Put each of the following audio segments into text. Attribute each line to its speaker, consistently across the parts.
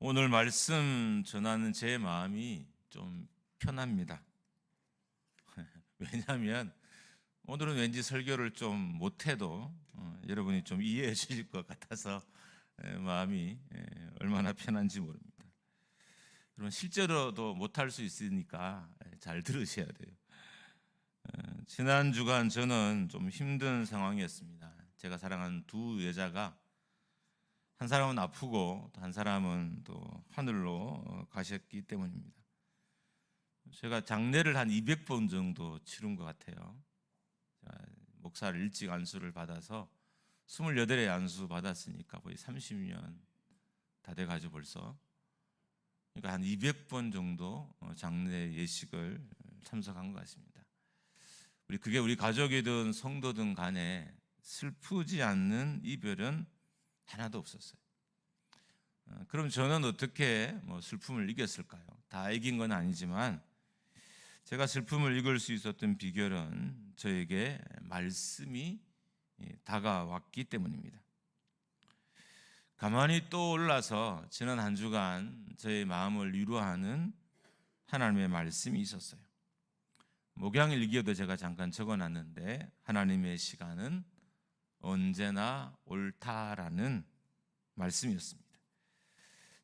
Speaker 1: 오늘 말씀 전하는 제 마음이 좀 편합니다. 왜냐하면 오늘은 왠지 설교를 좀 못해도 여러분이 좀 이해해 주실 것 같아서 마음이 얼마나 편한지 모릅니다. 여러분 실제로도 못할 수 있으니까 잘 들으셔야 돼요. 지난 주간 저는 좀 힘든 상황이었습니다. 제가 사랑하는 두 여자가 한 사람은 아프고 한 사람은 또 하늘로 가셨기 때문입니다. 제가 장례를 한 200번 정도 치른 것 같아요. 목사를 일찍 안수를 받아서 28회 안수 받았으니까 거의 30년 다 돼가지고 벌써, 그러니까 한 200번 정도 장례 예식을 참석한 것 같습니다. 그게 우리 가족이든 성도든 간에 슬프지 않는 이별은 하나도 없었어요. 그럼 저는 어떻게 슬픔을 이겼을까요? 다 이긴 건 아니지만 제가 슬픔을 이길 수 있었던 비결은 저에게 말씀이 다가왔기 때문입니다. 가만히 떠올라서 지난 한 주간 저의 마음을 위로하는 하나님의 말씀이 있었어요. 목양일기에도 제가 잠깐 적어놨는데, 하나님의 시간은 언제나 옳다라는 말씀이었습니다.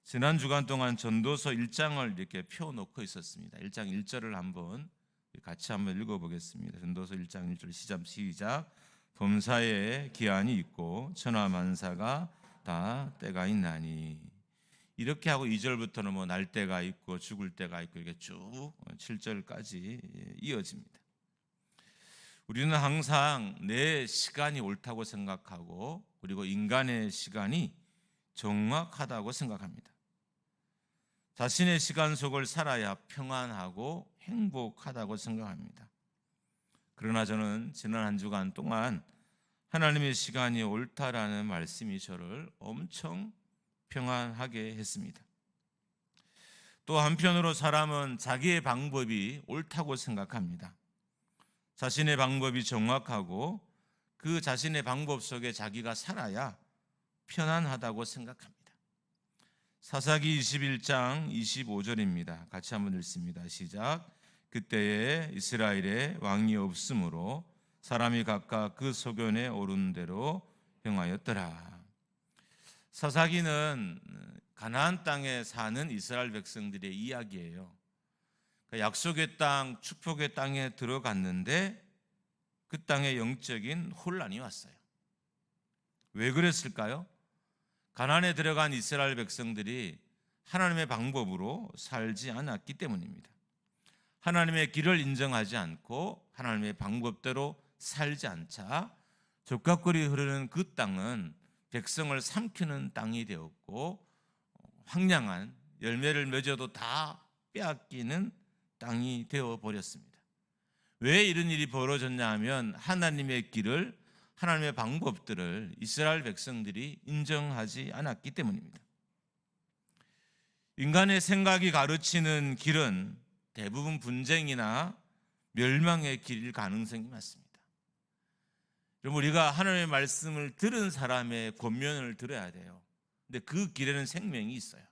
Speaker 1: 지난 주간 동안 전도서 1장을 이렇게 펴놓고 있었습니다. 1장 1절을 같이 한번 읽어보겠습니다. 전도서 1장 1절 시작. 범사에 기한이 있고 천하만사가 다 때가 있나니. 이렇게 하고 2절부터는 날 때가 있고 죽을 때가 있고 이렇게 쭉 7절까지 이어집니다. 우리는 항상 내 시간이 옳다고 생각하고, 그리고 인간의 시간이 정확하다고 생각합니다. 자신의 시간 속을 살아야 평안하고 행복하다고 생각합니다. 그러나 저는 지난 한 주간 동안 하나님의 시간이 옳다라는 말씀이 저를 엄청 평안하게 했습니다. 또 한편으로 사람은 자기의 방법이 옳다고 생각합니다. 자신의 방법이 정확하고 그 자신의 방법 속에 자기가 살아야 편안하다고 생각합니다. 사사기 21장 25절입니다. 같이 한번 읽습니다. 시작. 그때에 이스라엘에 왕이 없으므로 사람이 각각 그 소견에 오른 대로 행하였더라. 사사기는 가나안 땅에 사는 이스라엘 백성들의 이야기예요. 약속의 땅, 축복의 땅에 들어갔는데 그 땅에 영적인 혼란이 왔어요. 왜 그랬을까요? 가나안에 들어간 이스라엘 백성들이 하나님의 방법으로 살지 않았기 때문입니다. 하나님의 길을 인정하지 않고 하나님의 방법대로 살지 않자 적각거리 흐르는 그 땅은 백성을 삼키는 땅이 되었고, 황량한 열매를 맺어도 다 빼앗기는 땅이 되어버렸습니다. 왜 이런 일이 벌어졌냐 하면 하나님의 길을, 하나님의 방법들을 이스라엘 백성들이 인정하지 않았기 때문입니다. 인간의 생각이 가르치는 길은 대부분 분쟁이나 멸망의 길일 가능성이 많습니다. 그럼 우리가 하나님의 말씀을 들은 사람의 권면을 들어야 돼요. 근데 그 길에는 생명이 있어요.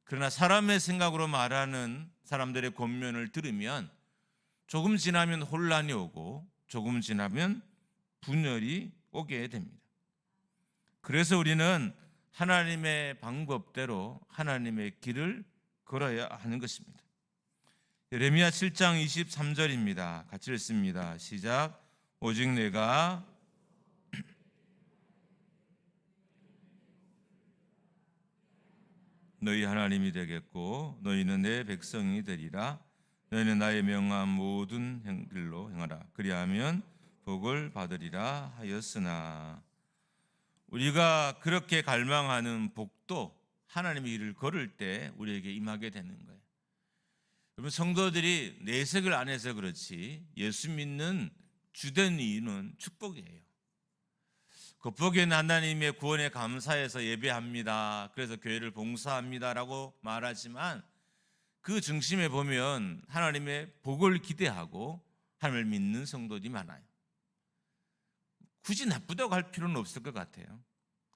Speaker 1: 그러나 사람의 생각으로 말하는 사람들의 권면을 들으면 조금 지나면 혼란이 오고 조금 지나면 분열이 오게 됩니다. 그래서 우리는 하나님의 방법대로 하나님의 길을 걸어야 하는 것입니다. 예레미야 7장 23절입니다. 같이 읽습니다. 시작. 오직 내가 너희 하나님이 되겠고 너희는 내 백성이 되리라. 너희는 나의 명한 모든 길로 행하라. 그리하면 복을 받으리라 하였으나. 우리가 그렇게 갈망하는 복도 하나님의 길을 걸을 때 우리에게 임하게 되는 거예요. 여러분, 성도들이 내색을 안 해서 그렇지 예수 믿는 주된 이유는 축복이에요. 겉보기에는 하나님의 구원에 감사해서 예배합니다, 그래서 교회를 봉사합니다라고 말하지만 그 중심에 보면 하나님의 복을 기대하고 하나님을 믿는 성도들이 많아요. 굳이 나쁘다고 할 필요는 없을 것 같아요.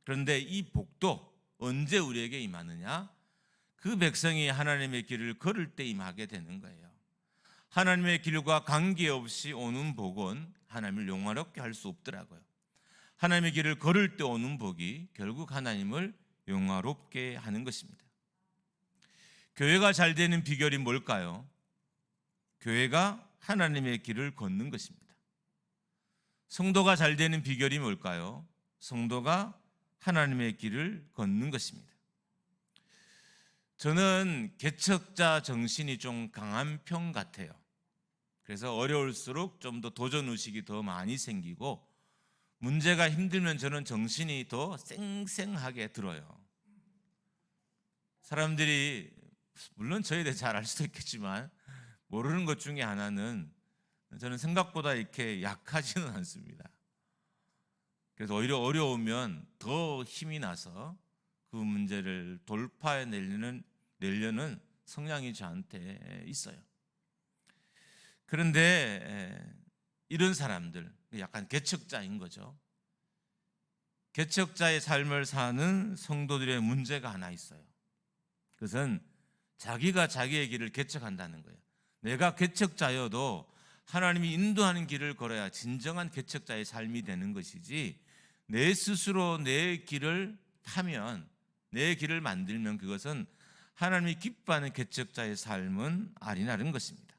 Speaker 1: 그런데 이 복도 언제 우리에게 임하느냐? 그 백성이 하나님의 길을 걸을 때 임하게 되는 거예요. 하나님의 길과 관계없이 오는 복은 하나님을 영화롭게 할 수 없더라고요. 하나님의 길을 걸을 때 오는 복이 결국 하나님을 영화롭게 하는 것입니다. 교회가 잘 되는 비결이 뭘까요? 교회가 하나님의 길을 걷는 것입니다. 성도가 잘 되는 비결이 뭘까요? 성도가 하나님의 길을 걷는 것입니다. 저는 개척자 정신이 좀 강한 편 같아요. 그래서 어려울수록 좀 더 도전의식이 더 많이 생기고, 문제가 힘들면 저는 정신이 더 쌩쌩하게 들어요. 사람들이 물론 저에 대해 잘 알 수도 있겠지만 모르는 것 중에 하나는 저는 생각보다 이렇게 약하지는 않습니다. 그래서 오히려 어려우면 더 힘이 나서 그 문제를 돌파해내려는 성향이 저한테 있어요. 그런데 이런 사람들, 약간 개척자인 거죠. 개척자의 삶을 사는 성도들의 문제가 하나 있어요. 그것은 자기가 자기의 길을 개척한다는 거예요. 내가 개척자여도 하나님이 인도하는 길을 걸어야 진정한 개척자의 삶이 되는 것이지, 내 스스로 내 길을 파면, 내 길을 만들면 그것은 하나님이 기뻐하는 개척자의 삶은 아니라는 것입니다.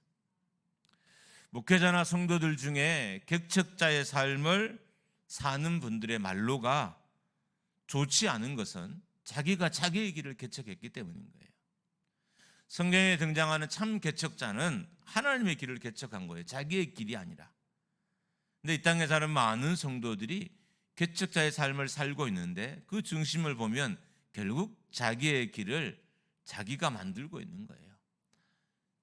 Speaker 1: 목회자나 성도들 중에 개척자의 삶을 사는 분들의 말로가 좋지 않은 것은 자기가 자기의 길을 개척했기 때문인 거예요. 성경에 등장하는 참 개척자는 하나님의 길을 개척한 거예요. 자기의 길이 아니라. 근데 이 땅에 사는 많은 성도들이 개척자의 삶을 살고 있는데 그 중심을 보면 결국 자기의 길을 자기가 만들고 있는 거예요.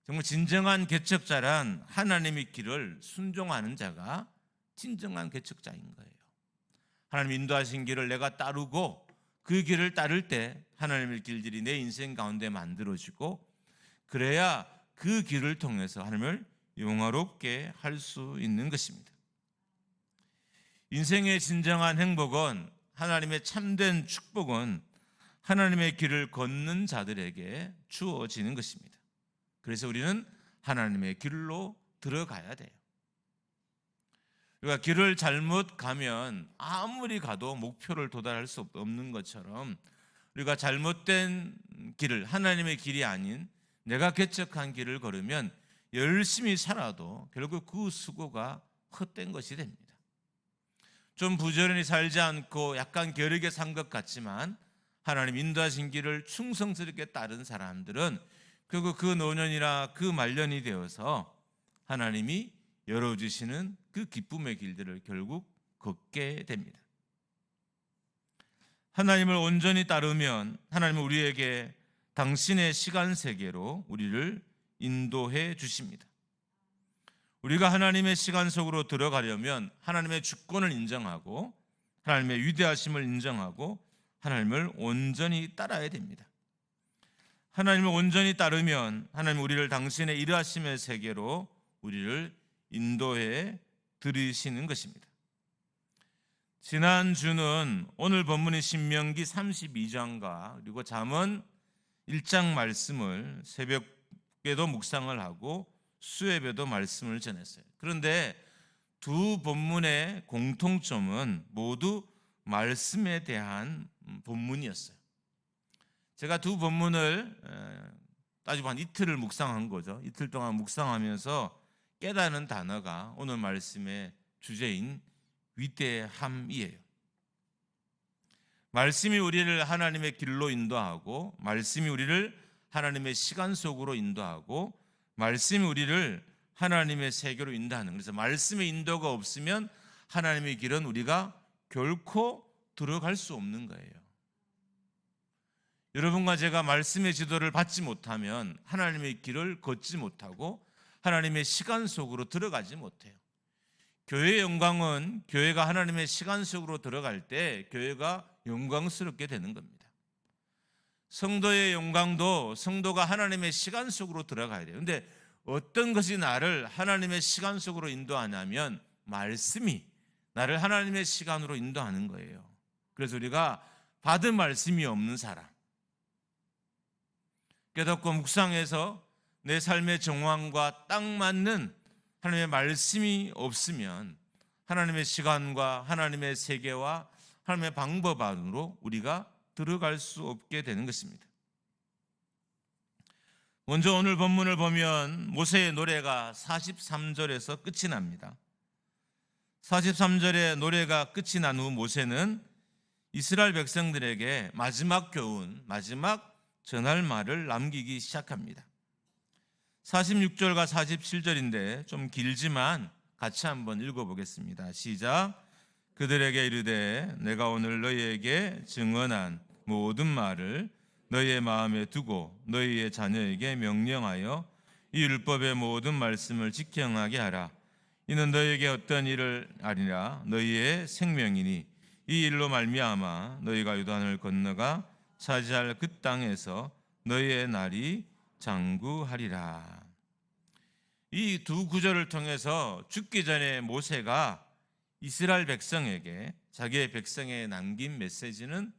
Speaker 1: 정말 진정한 개척자란 하나님의 길을 순종하는 자가 진정한 개척자인 거예요. 하나님 인도하신 길을 내가 따르고 그 길을 따를 때 하나님의 길들이 내 인생 가운데 만들어지고, 그래야 그 길을 통해서 하나님을 영화롭게 할 수 있는 것입니다. 인생의 진정한 행복은, 하나님의 참된 축복은 하나님의 길을 걷는 자들에게 주어지는 것입니다. 그래서 우리는 하나님의 길로 들어가야 돼요. 우리가 길을 잘못 가면 아무리 가도 목표를 도달할 수 없는 것처럼, 우리가 잘못된 길을, 하나님의 길이 아닌 내가 개척한 길을 걸으면 열심히 살아도 결국 그 수고가 헛된 것이 됩니다. 좀 부지런히 살지 않고 약간 게으르게 산 것 같지만 하나님 인도하신 길을 충성스럽게 따른 사람들은 결국 그 노년이나 그 말년이 되어서 하나님이 열어주시는 그 기쁨의 길들을 결국 걷게 됩니다. 하나님을 온전히 따르면 하나님은 우리에게 당신의 시간 세계로 우리를 인도해 주십니다. 우리가 하나님의 시간 속으로 들어가려면 하나님의 주권을 인정하고 하나님의 위대하심을 인정하고 하나님을 온전히 따라야 됩니다. 하나님을 온전히 따르면 하나님은 우리를 당신의 일하심의 세계로 우리를 인도해 들이시는 것입니다. 지난주는 오늘 본문인 신명기 32장과 그리고 잠언 1장 말씀을 새벽에도 묵상을 하고 수요예배도 말씀을 전했어요. 그런데 두 본문의 공통점은 모두 말씀에 대한 본문이었어요. 제가 두 본문을 따지고 한 이틀을 묵상한 거죠. 이틀 동안 묵상하면서 깨닫는 단어가 오늘 말씀의 주제인 위대함이에요. 말씀이 우리를 하나님의 길로 인도하고, 말씀이 우리를 하나님의 시간 속으로 인도하고, 말씀이 우리를 하나님의 세계로 인도하는, 그래서 말씀의 인도가 없으면 하나님의 길은 우리가 결코 들어갈 수 없는 거예요. 여러분과 제가 말씀의 지도를 받지 못하면 하나님의 길을 걷지 못하고 하나님의 시간 속으로 들어가지 못해요. 교회의 영광은 교회가 하나님의 시간 속으로 들어갈 때 교회가 영광스럽게 되는 겁니다. 성도의 영광도 성도가 하나님의 시간 속으로 들어가야 돼요. 그런데 어떤 것이 나를 하나님의 시간 속으로 인도하냐면 말씀이 나를 하나님의 시간으로 인도하는 거예요. 그래서 우리가 받은 말씀이 없는 사람, 깨닫고 묵상해서 내 삶의 정황과 딱 맞는 하나님의 말씀이 없으면 하나님의 시간과 하나님의 세계와 하나님의 방법 안으로 우리가 들어갈 수 없게 되는 것입니다. 먼저 오늘 본문을 보면 모세의 노래가 43절에서 끝이 납니다. 43절의 노래가 끝이 난 후 모세는 이스라엘 백성들에게 마지막 교훈, 마지막 전할 말을 남기기 시작합니다. 46절과 47절인데 좀 길지만 같이 한번 읽어보겠습니다. 시작. 그들에게 이르되 내가 오늘 너희에게 증언한 모든 말을 너희의 마음에 두고 너희의 자녀에게 명령하여 이 율법의 모든 말씀을 지켜 행하게 하라. 이는 너희에게 어떤 일을 아니라 너희의 생명이니 이 일로 말미암아 너희가 요단을 건너가 차지할 그 땅에서 너희의 날이 장구하리라. 이 두 구절을 통해서 죽기 전에 모세가 이스라엘 백성에게 자기의 백성에 남긴 메시지는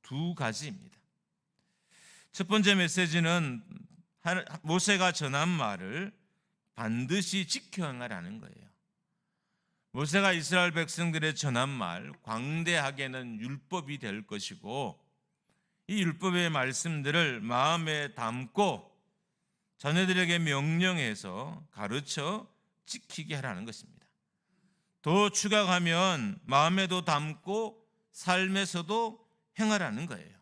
Speaker 1: 두 가지입니다. 첫 번째 메시지는 모세가 전한 말을 반드시 지켜 행하라는 거예요. 모세가 이스라엘 백성들의 전한 말, 광대하게는 율법이 될 것이고 이 율법의 말씀들을 마음에 담고 자녀들에게 명령해서 가르쳐 지키게 하라는 것입니다. 더 추가하면 마음에도 담고 삶에서도 행하라는 거예요.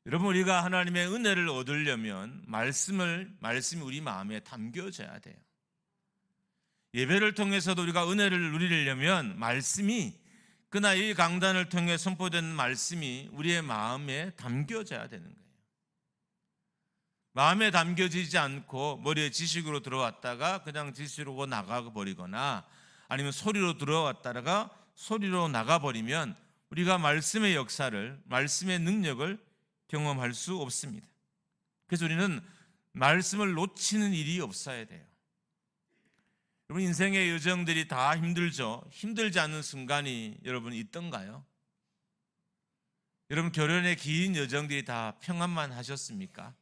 Speaker 1: 여러분, 우리가 하나님의 은혜를 얻으려면 말씀이 우리 마음에 담겨져야 돼요. 예배를 통해서도 우리가 은혜를 누리려면 말씀이, 그나 이 강단을 통해 선포된 말씀이 우리의 마음에 담겨져야 되는 거예요. 마음에 담겨지지 않고 머리에 지식으로 들어왔다가 그냥 지식으로 나가버리거나 아니면 소리로 들어왔다가 소리로 나가버리면 우리가 말씀의 역사를, 말씀의 능력을 경험할 수 없습니다. 그래서 우리는 말씀을 놓치는 일이 없어야 돼요. 여러분, 인생의 여정들이 다 힘들죠. 힘들지 않은 순간이 여러분 있던가요? 여러분, 결혼의 긴 여정들이 다 평안만 하셨습니까?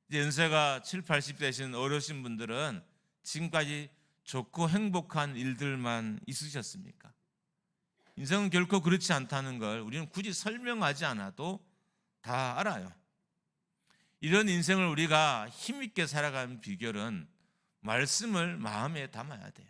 Speaker 1: 이제 연세가 7, 80 되신 어르신 분들은 지금까지 좋고 행복한 일들만 있으셨습니까? 인생은 결코 그렇지 않다는 걸 우리는 굳이 설명하지 않아도 다 알아요. 이런 인생을 우리가 힘있게 살아가는 비결은 말씀을 마음에 담아야 돼요.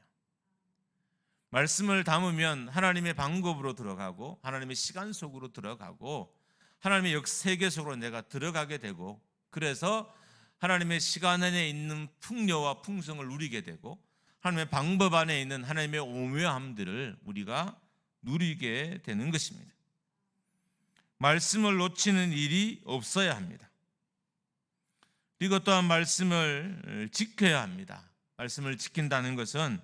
Speaker 1: 말씀을 담으면 하나님의 방법으로 들어가고 하나님의 시간 속으로 들어가고 하나님의 세계 속으로 내가 들어가게 되고, 그래서 하나님의 시간 안에 있는 풍요와 풍성을 누리게 되고 하나님의 방법 안에 있는 하나님의 오묘함들을 우리가 누리게 되는 것입니다. 말씀을 놓치는 일이 없어야 합니다. 그리고 또한 말씀을 지켜야 합니다. 말씀을 지킨다는 것은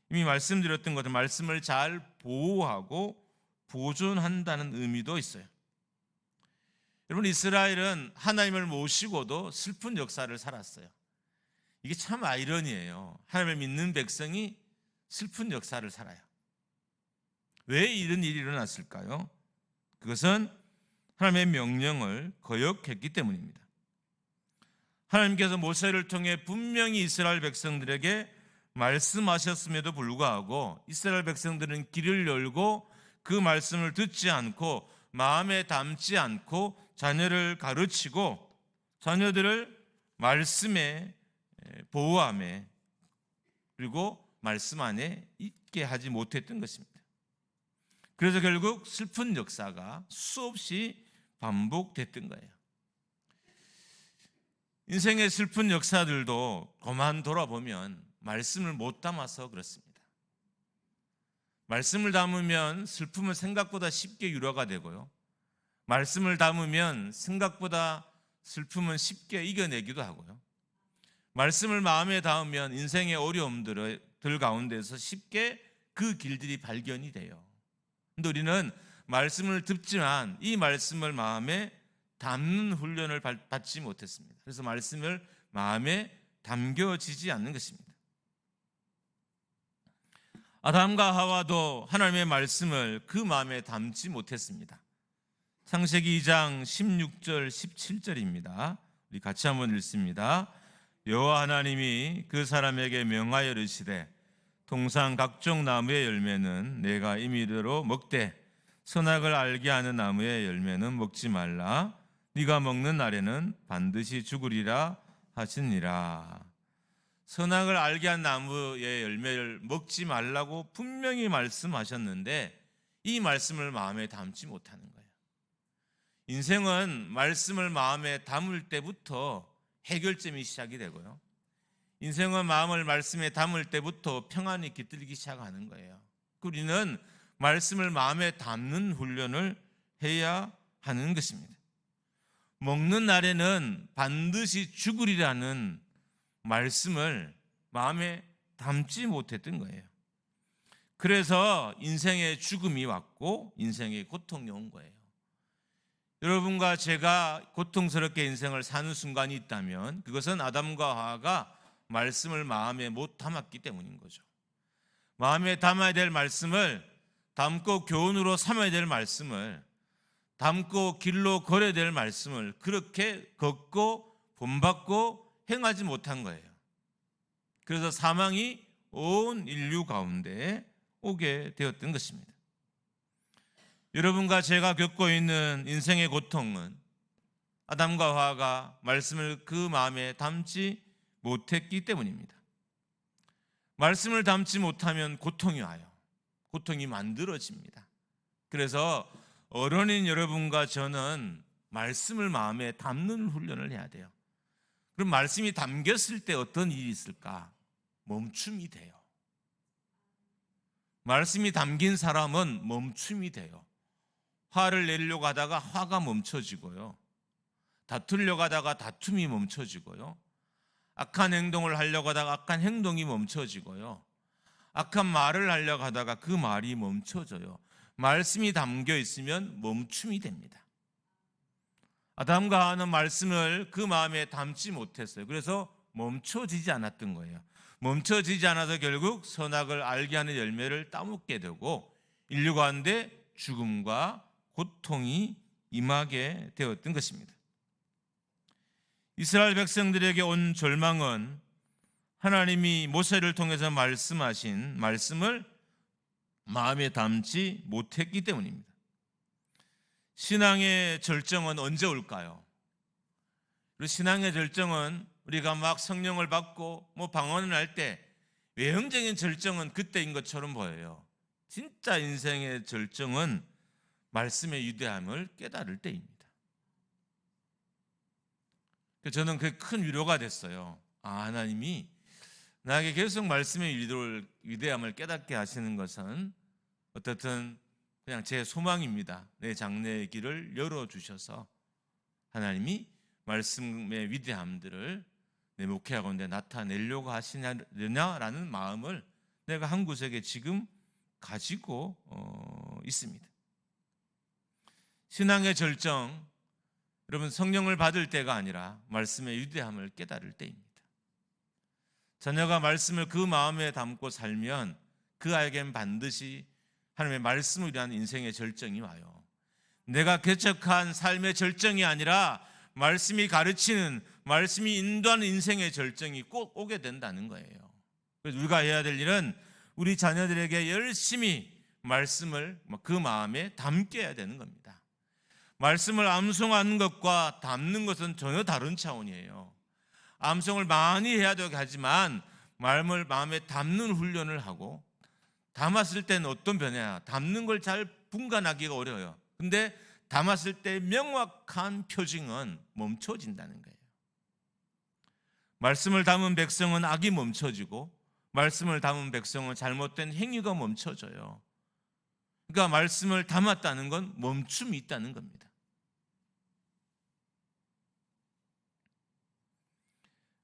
Speaker 1: 이미 말씀드렸던 것처럼 말씀을 잘 보호하고 보존한다는 의미도 있어요. 여러분, 이스라엘은 하나님을 모시고도 슬픈 역사를 살았어요. 이게 참 아이러니예요. 하나님을 믿는 백성이 슬픈 역사를 살아요. 왜 이런 일이 일어났을까요? 그것은 하나님의 명령을 거역했기 때문입니다. 하나님께서 모세를 통해 분명히 이스라엘 백성들에게 말씀하셨음에도 불구하고 이스라엘 백성들은 귀를 열고 그 말씀을 듣지 않고 마음에 담지 않고 자녀를 가르치고 자녀들을 말씀에 보호함에 그리고 말씀 안에 있게 하지 못했던 것입니다. 그래서 결국 슬픈 역사가 수없이 반복됐던 거예요. 인생의 슬픈 역사들도 그만 돌아보면 말씀을 못 담아서 그렇습니다. 말씀을 담으면 슬픔은 생각보다 쉽게 유화가 되고요. 말씀을 담으면 생각보다 슬픔은 쉽게 이겨내기도 하고요. 말씀을 마음에 담으면 인생의 어려움들 가운데서 쉽게 그 길들이 발견이 돼요. 그런데 우리는 말씀을 듣지만 이 말씀을 마음에 담는 훈련을 받지 못했습니다. 그래서 말씀을 마음에 담겨지지 않는 것입니다. 아담과 하와도 하나님의 말씀을 그 마음에 담지 못했습니다. 창세기 2장 16절 17절입니다. 우리 같이 한번 읽습니다. 여호와 하나님이 그 사람에게 명하여 이르시되 동산 각종 나무의 열매는 내가 임의대로 먹되 선악을 알게 하는 나무의 열매는 먹지 말라. 네가 먹는 날에는 반드시 죽으리라 하시니라. 선악을 알게 한 나무의 열매를 먹지 말라고 분명히 말씀하셨는데 이 말씀을 마음에 담지 못하는 거예요. 인생은 말씀을 마음에 담을 때부터 해결점이 시작이 되고요. 인생은 마음을 말씀에 담을 때부터 평안이 깃들기 시작하는 거예요. 우리는 말씀을 마음에 담는 훈련을 해야 하는 것입니다. 먹는 날에는 반드시 죽으리라는 말씀을 마음에 담지 못했던 거예요. 그래서 인생의 죽음이 왔고 인생의 고통이 온 거예요. 여러분과 제가 고통스럽게 인생을 사는 순간이 있다면 그것은 아담과 하와가 말씀을 마음에 못 담았기 때문인 거죠. 마음에 담아야 될 말씀을 담고 교훈으로 삼아야 될 말씀을 담고 길로 걸어야 될 말씀을 그렇게 걷고 본받고 행하지 못한 거예요. 그래서 사망이 온 인류 가운데 오게 되었던 것입니다. 여러분과 제가 겪고 있는 인생의 고통은 아담과 하와가 말씀을 그 마음에 담지 못했기 때문입니다. 말씀을 담지 못하면 고통이 와요. 고통이 만들어집니다. 그래서 어른인 여러분과 저는 말씀을 마음에 담는 훈련을 해야 돼요. 그럼 말씀이 담겼을 때 어떤 일이 있을까? 멈춤이 돼요. 말씀이 담긴 사람은 멈춤이 돼요. 화를 내려고 하다가 화가 멈춰지고요. 다투려고 하다가 다툼이 멈춰지고요. 악한 행동을 하려고 하다가 악한 행동이 멈춰지고요. 악한 말을 하려고 하다가 그 말이 멈춰져요. 말씀이 담겨 있으면 멈춤이 됩니다. 아담과 하와는 말씀을 그 마음에 담지 못했어요. 그래서 멈춰지지 않았던 거예요. 멈춰지지 않아서 결국 선악을 알게 하는 열매를 따먹게 되고 인류 가운데 죽음과 고통이 임하게 되었던 것입니다. 이스라엘 백성들에게 온 절망은 하나님이 모세를 통해서 말씀하신 말씀을 마음에 담지 못했기 때문입니다. 신앙의 절정은 언제 올까요? 신앙의 절정은 우리가 막 성령을 받고 방언을 할 때 외형적인 절정은 그때인 것처럼 보여요. 진짜 인생의 절정은 말씀의 위대함을 깨달을 때입니다. 저는 그게 큰 위로가 됐어요. 하나님이 나에게 계속 말씀의 위대함을 깨닫게 하시는 것은 어떻든 그냥 제 소망입니다. 내 장래의 길을 열어주셔서 하나님이 말씀의 위대함들을 내 목회 가운데 나타내려고 하시냐라는 마음을 내가 한 구석에 지금 가지고 있습니다. 신앙의 절정, 여러분 성령을 받을 때가 아니라 말씀의 위대함을 깨달을 때입니다. 자녀가 말씀을 그 마음에 담고 살면 그 아이에겐 반드시 하나님의 말씀을 위한 인생의 절정이 와요. 내가 개척한 삶의 절정이 아니라 말씀이 가르치는, 말씀이 인도하는 인생의 절정이 꼭 오게 된다는 거예요. 그래서 우리가 해야 될 일은 우리 자녀들에게 열심히 말씀을 그 마음에 담게 해야 되는 겁니다. 말씀을 암송하는 것과 담는 것은 전혀 다른 차원이에요. 암송을 많이 해야 되게 하지만 말씀을 마음에 담는 훈련을 하고 담았을 때는 어떤 변화야? 담는 걸 잘 분간하기가 어려워요. 근데 담았을 때 명확한 표징은 멈춰진다는 거예요. 말씀을 담은 백성은 악이 멈춰지고 말씀을 담은 백성은 잘못된 행위가 멈춰져요. 그러니까 말씀을 담았다는 건 멈춤이 있다는 겁니다.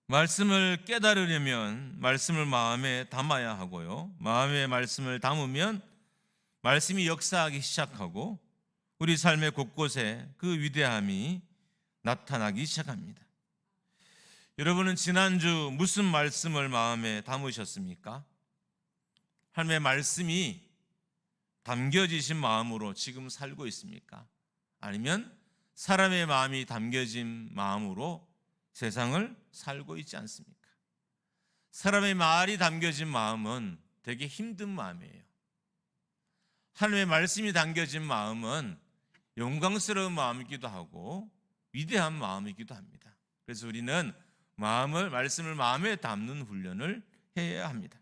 Speaker 1: 말씀을 깨달으려면 말씀을 마음에 담아야 하고요. 마음에 말씀을 담으면 말씀이 역사하기 시작하고 우리 삶의 곳곳에 그 위대함이 나타나기 시작합니다. 여러분은 지난주 무슨 말씀을 마음에 담으셨습니까? 하나님의 말씀이 담겨지신 마음으로 지금 살고 있습니까? 아니면 사람의 마음이 담겨진 마음으로 세상을 살고 있지 않습니까? 사람의 말이 담겨진 마음은 되게 힘든 마음이에요. 하나님의 말씀이 담겨진 마음은 영광스러운 마음이기도 하고 위대한 마음이기도 합니다. 그래서 우리는 말씀을 마음에 담는 훈련을 해야 합니다.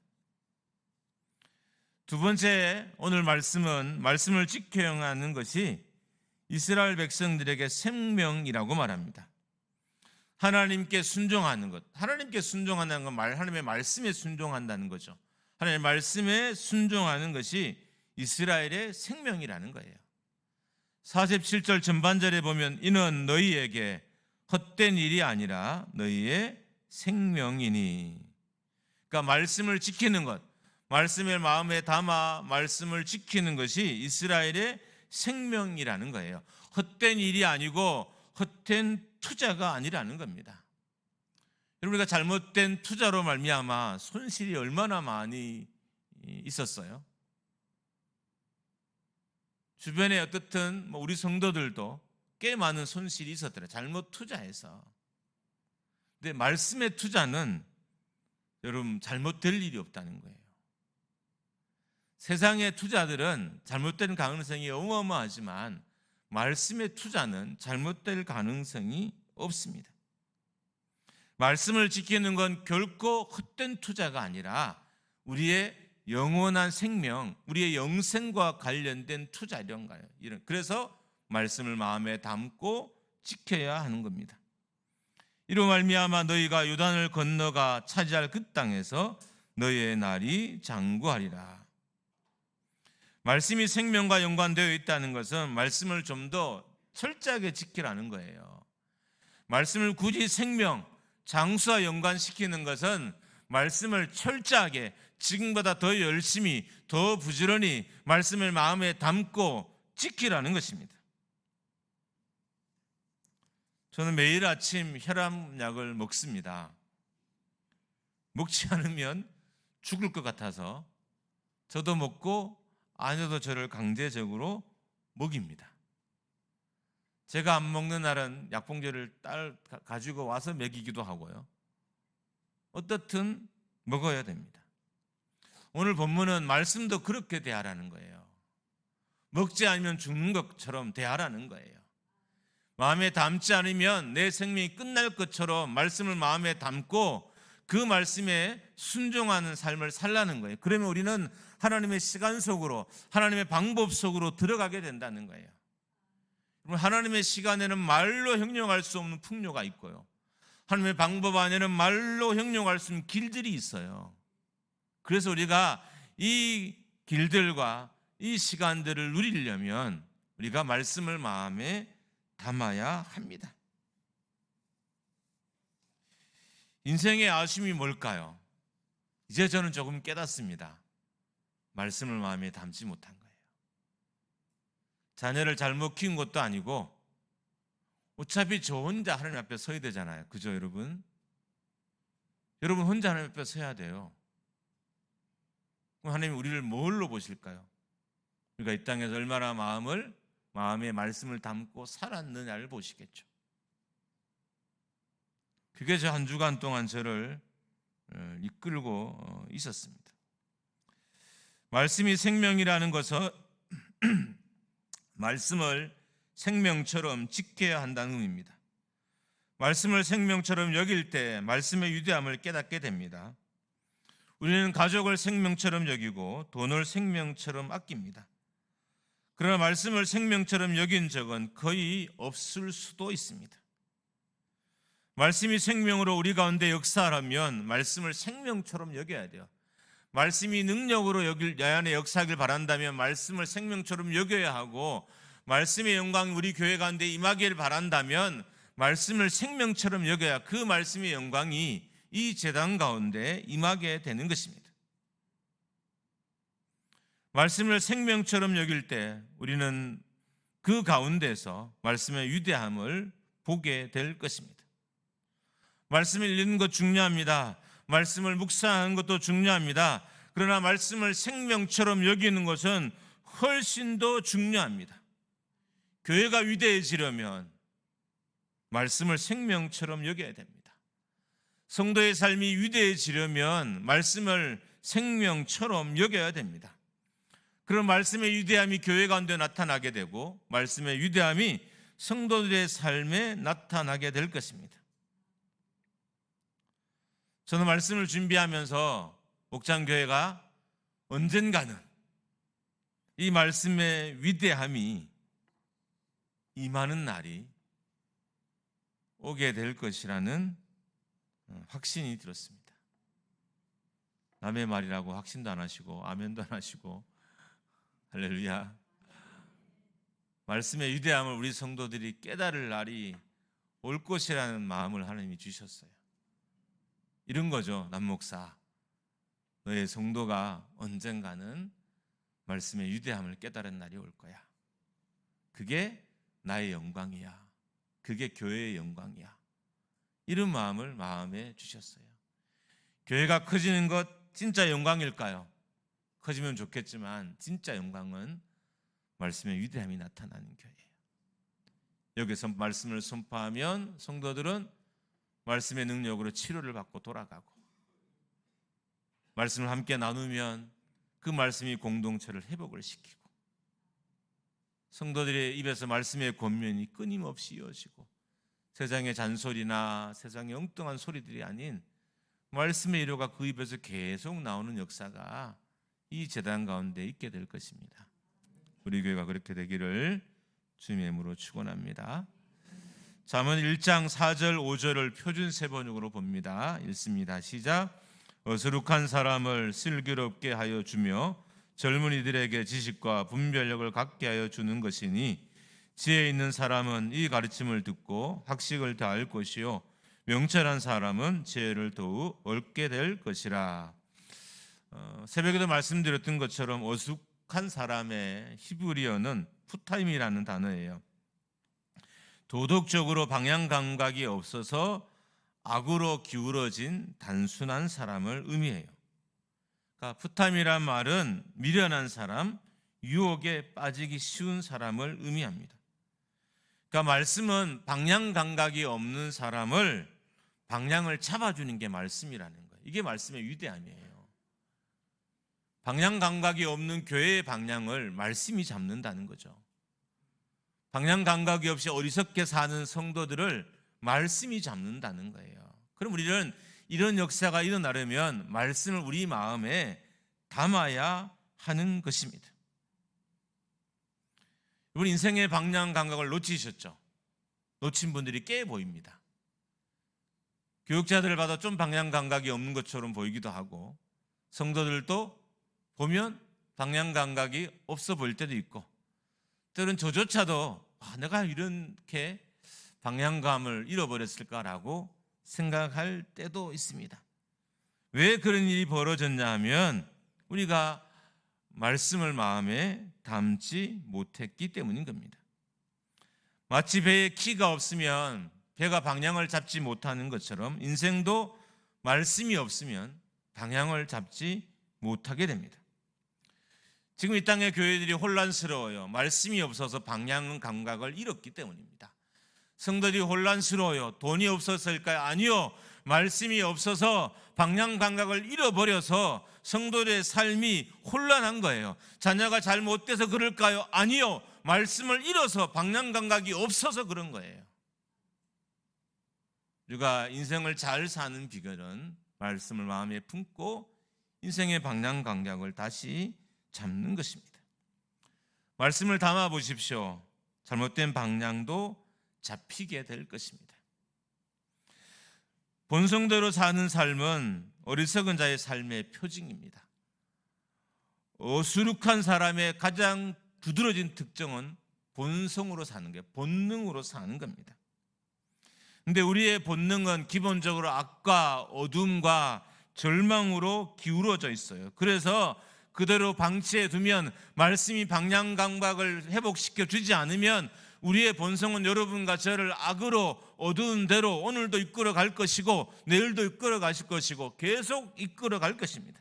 Speaker 1: 두 번째, 오늘 말씀을 지켜야 하는 것이 이스라엘 백성들에게 생명이라고 말합니다. 하나님께 순종하는 것. 하나님께 순종한다는 건 하나님의 말씀에 순종한다는 거죠. 하나님의 말씀에 순종하는 것이 이스라엘의 생명이라는 거예요. 47절 전반절에 보면 이는 너희에게 헛된 일이 아니라 너희의 생명이니. 그러니까 말씀을 지키는 것, 말씀을 마음에 담아 말씀을 지키는 것이 이스라엘의 생명이라는 거예요. 헛된 일이 아니고 헛된 투자가 아니라는 겁니다. 여러분, 우리가 잘못된 투자로 말미암아 손실이 얼마나 많이 있었어요. 주변에 어떻든 우리 성도들도 꽤 많은 손실이 있었더래요. 잘못 투자해서. 근데 말씀의 투자는 여러분 잘못될 일이 없다는 거예요. 세상의 투자들은 잘못된 가능성이 어마어마하지만 말씀의 투자는 잘못될 가능성이 없습니다. 말씀을 지키는 건 결코 헛된 투자가 아니라 우리의 영원한 생명, 우리의 영생과 관련된 투자 이런 거예요. 그래서 말씀을 마음에 담고 지켜야 하는 겁니다. 이로 말미암아 너희가 요단을 건너가 차지할 그 땅에서 너희의 날이 장구하리라. 말씀이 생명과 연관되어 있다는 것은 말씀을 좀 더 철저하게 지키라는 거예요. 말씀을 굳이 생명, 장수와 연관시키는 것은 말씀을 철저하게 지금보다 더 열심히, 더 부지런히 말씀을 마음에 담고 지키라는 것입니다. 저는 매일 아침 혈압약을 먹습니다. 먹지 않으면 죽을 것 같아서 저도 먹고 아내도 저를 강제적으로 먹입니다. 제가 안 먹는 날은 약봉지를 가지고 와서 먹이기도 하고요. 어떻든 먹어야 됩니다. 오늘 본문은 말씀도 그렇게 대하라는 거예요. 먹지 않으면 죽는 것처럼 대하라는 거예요. 마음에 담지 않으면 내 생명이 끝날 것처럼 말씀을 마음에 담고 그 말씀에 순종하는 삶을 살라는 거예요. 그러면 우리는 하나님의 시간 속으로, 하나님의 방법 속으로 들어가게 된다는 거예요. 하나님의 시간에는 말로 형용할 수 없는 풍요가 있고요, 하나님의 방법 안에는 말로 형용할 수 없는 길들이 있어요. 그래서 우리가 이 길들과 이 시간들을 누리려면 우리가 말씀을 마음에 담아야 합니다. 인생의 아쉬움이 뭘까요? 이제 저는 조금 깨닫습니다. 말씀을 마음에 담지 못한 거예요. 자녀를 잘못 키운 것도 아니고 어차피 저 혼자 하나님 앞에 서야 되잖아요. 그죠, 여러분? 여러분 혼자 하나님 앞에 서야 돼요. 그럼 하나님 우리를 뭘로 보실까요? 우리가 이 땅에서 얼마나 마음에 말씀을 담고 살았느냐를 보시겠죠. 그게 저 한 주간 동안 저를 이끌고 있었습니다. 말씀이 생명이라는 것은 말씀을 생명처럼 지켜야 한다는 의미입니다. 말씀을 생명처럼 여길 때 말씀의 위대함을 깨닫게 됩니다. 우리는 가족을 생명처럼 여기고 돈을 생명처럼 아낍니다. 그러나 말씀을 생명처럼 여긴 적은 거의 없을 수도 있습니다. 말씀이 생명으로 우리 가운데 역사하려면 말씀을 생명처럼 여겨야 돼요. 말씀이 능력으로 내 안에 역사하길 바란다면 말씀을 생명처럼 여겨야 하고, 말씀의 영광이 우리 교회 가운데 임하기를 바란다면 말씀을 생명처럼 여겨야 그 말씀의 영광이 이 제단 가운데 임하게 되는 것입니다. 말씀을 생명처럼 여길 때 우리는 그 가운데서 말씀의 위대함을 보게 될 것입니다. 말씀을 읽는 것 중요합니다. 말씀을 묵상하는 것도 중요합니다. 그러나 말씀을 생명처럼 여기는 것은 훨씬 더 중요합니다. 교회가 위대해지려면 말씀을 생명처럼 여겨야 됩니다. 성도의 삶이 위대해지려면 말씀을 생명처럼 여겨야 됩니다. 그런 말씀의 위대함이 교회 가운데 나타나게 되고 말씀의 위대함이 성도들의 삶에 나타나게 될 것입니다. 저는 말씀을 준비하면서 옥장교회가 언젠가는 이 말씀의 위대함이 임하는 날이 오게 될 것이라는 확신이 들었습니다. 남의 말이라고 확신도 안 하시고 아멘도 안 하시고 할렐루야. 말씀의 위대함을 우리 성도들이 깨달을 날이 올 것이라는 마음을 하나님이 주셨어요. 이런 거죠. 남목사, 너의 성도가 언젠가는 말씀의 위대함을 깨달은 날이 올 거야. 그게 나의 영광이야. 그게 교회의 영광이야. 이런 마음을 마음에 주셨어요. 교회가 커지는 것 진짜 영광일까요? 커지면 좋겠지만 진짜 영광은 말씀의 위대함이 나타나는 교회예요. 여기서 말씀을 선포하면 성도들은 말씀의 능력으로 치료를 받고 돌아가고, 말씀을 함께 나누면 그 말씀이 공동체를 회복을 시키고, 성도들의 입에서 말씀의 권면이 끊임없이 이어지고, 세상의 잔소리나 세상의 엉뚱한 소리들이 아닌 말씀의 위로가 그 입에서 계속 나오는 역사가 이 제단 가운데 있게 될 것입니다. 우리 교회가 그렇게 되기를 주님의 이름으로 축원합니다. 잠언 1장 4절 5절을 표준 세번역으로 봅니다. 읽습니다. 시작. 어수룩한 사람을 슬기롭게 하여 주며 젊은이들에게 지식과 분별력을 갖게 하여 주는 것이니, 지혜 있는 사람은 이 가르침을 듣고 학식을 다할 것이요 명철한 사람은 지혜를 더욱 얻게 될 것이라. 새벽에도 말씀드렸던 것처럼 어수룩한 사람의 히브리어는 푸타임이라는 단어예요. 도덕적으로 방향 감각이 없어서 악으로 기울어진 단순한 사람을 의미해요. 그러니까 푸타임이란 말은 미련한 사람, 유혹에 빠지기 쉬운 사람을 의미합니다. 그러니까 말씀은 방향 감각이 없는 사람을 방향을 잡아주는 게 말씀이라는 거예요. 이게 말씀의 위대함이에요. 방향 감각이 없는 교회의 방향을 말씀이 잡는다는 거죠. 방향 감각이 없이 어리석게 사는 성도들을 말씀이 잡는다는 거예요. 그럼 우리는 이런 역사가 일어나려면 말씀을 우리 마음에 담아야 하는 것입니다. 우리 인생의 방향 감각을 놓치셨죠? 놓친 분들이 꽤 보입니다. 교육자들을 봐도 좀 방향 감각이 없는 것처럼 보이기도 하고, 성도들도 보면 방향 감각이 없어 보일 때도 있고, 때로는 저조차도 내가 이렇게 방향감을 잃어버렸을까라고 생각할 때도 있습니다. 왜 그런 일이 벌어졌냐 하면 우리가 말씀을 마음에 담지 못했기 때문인 겁니다. 마치 배에 키가 없으면 배가 방향을 잡지 못하는 것처럼 인생도 말씀이 없으면 방향을 잡지 못하게 됩니다. 지금 이 땅의 교회들이 혼란스러워요. 말씀이 없어서 방향 감각을 잃었기 때문입니다. 성도들이 혼란스러워요. 돈이 없어서일까요? 아니요. 말씀이 없어서 방향 감각을 잃어버려서 성도들의 삶이 혼란한 거예요. 자녀가 잘못돼서 그럴까요? 아니요. 말씀을 잃어서 방향 감각이 없어서 그런 거예요. 우리가 인생을 잘 사는 비결은 말씀을 마음에 품고 인생의 방향 감각을 다시 잡는 것입니다. 말씀을 담아 보십시오. 잘못된 방향도 잡히게 될 것입니다. 본성대로 사는 삶은 어리석은 자의 삶의 표징입니다. 어수룩한 사람의 가장 두드러진 특징은 본성으로 사는 거예요. 본능으로 사는 겁니다. 근데 우리의 본능은 기본적으로 악과 어둠과 절망으로 기울어져 있어요. 그래서 그대로 방치해 두면, 말씀이 방향 감각을 회복시켜 주지 않으면 우리의 본성은 여러분과 저를 악으로 어두운 대로 오늘도 이끌어 갈 것이고 내일도 이끌어 가실 것이고 계속 이끌어 갈 것입니다.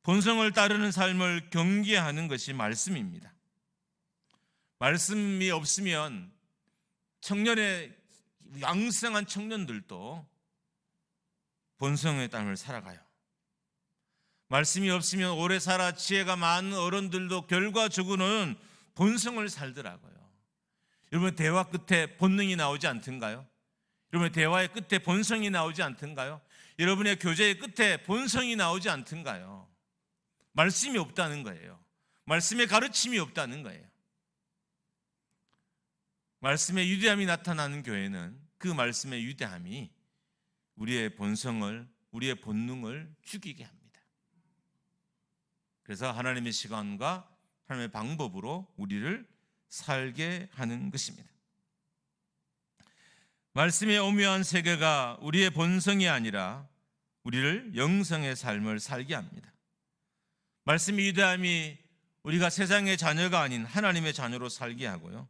Speaker 1: 본성을 따르는 삶을 경계하는 것이 말씀입니다. 말씀이 없으면 청년의 왕성한 청년들도 본성의 삶을 살아가요. 말씀이 없으면 오래 살아 지혜가 많은 어른들도 결과적으로는 본성을 살더라고요. 여러분, 대화 끝에 본능이 나오지 않던가요? 여러분의 대화의 끝에 본성이 나오지 않던가요? 여러분의 교제의 끝에 본성이 나오지 않던가요? 말씀이 없다는 거예요. 말씀의 가르침이 없다는 거예요. 말씀의 위대함이 나타나는 교회는 그 말씀의 위대함이 우리의 본성을, 우리의 본능을 죽이게 합니다. 그래서 하나님의 시간과 하나님의 방법으로 우리를 살게 하는 것입니다. 말씀의 오묘한 세계가 우리의 본성이 아니라 우리를 영성의 삶을 살게 합니다. 말씀의 위대함이 우리가 세상의 자녀가 아닌 하나님의 자녀로 살게 하고요.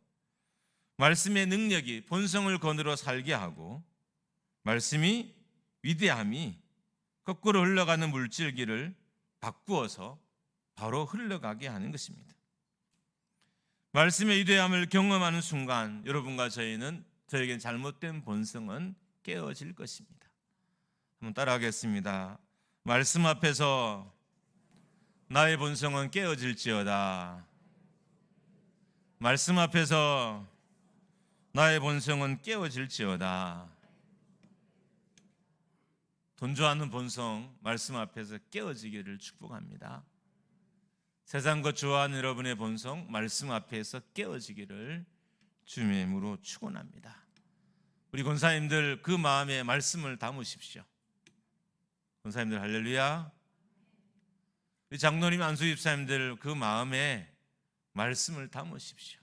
Speaker 1: 말씀의 능력이 본성을 거느려 살게 하고, 말씀이 위대함이 거꾸로 흘러가는 물질기를 바꾸어서 바로 흘러가게 하는 것입니다. 말씀의 위대함을 경험하는 순간 여러분과 저에겐 잘못된 본성은 깨어질 것입니다. 한번 따라하겠습니다. 말씀 앞에서 나의 본성은 깨어질지어다. 말씀 앞에서 나의 본성은 깨어질지어다. 돈 좋아하는 본성 말씀 앞에서 깨어지기를 축복합니다. 세상 것 좋아하는 여러분의 본성 말씀 앞에서 깨어지기를 주님의 이름으로 축원합니다. 우리 권사님들 그 마음에 말씀을 담으십시오. 권사님들 할렐루야. 우리 장로님, 안수 집사님들 그 마음에 말씀을 담으십시오.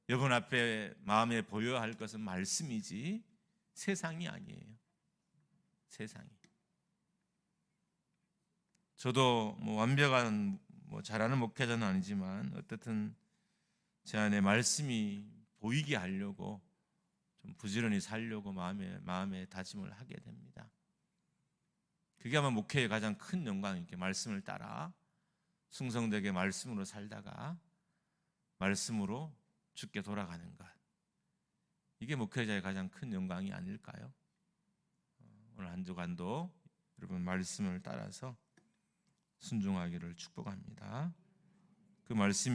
Speaker 1: 여러분 앞에 마음에 보여야 할 것은 말씀이지 세상이 아니에요. 세상이. 저도 완벽한 잘하는 목회자는 아니지만 어떻든 제 안에 말씀이 보이게 하려고 좀 부지런히 살려고 마음에 다짐을 하게 됩니다. 그게 아마 목회의 가장 큰 영광이게 말씀을 따라 충성되게 말씀으로 살다가 말씀으로 죽게 돌아가는 것. 이게 목회자의 가장 큰 영광이 아닐까요? 오늘 한 주간도 여러분 말씀을 따라서 순종하기를 축복합니다. 그 말씀이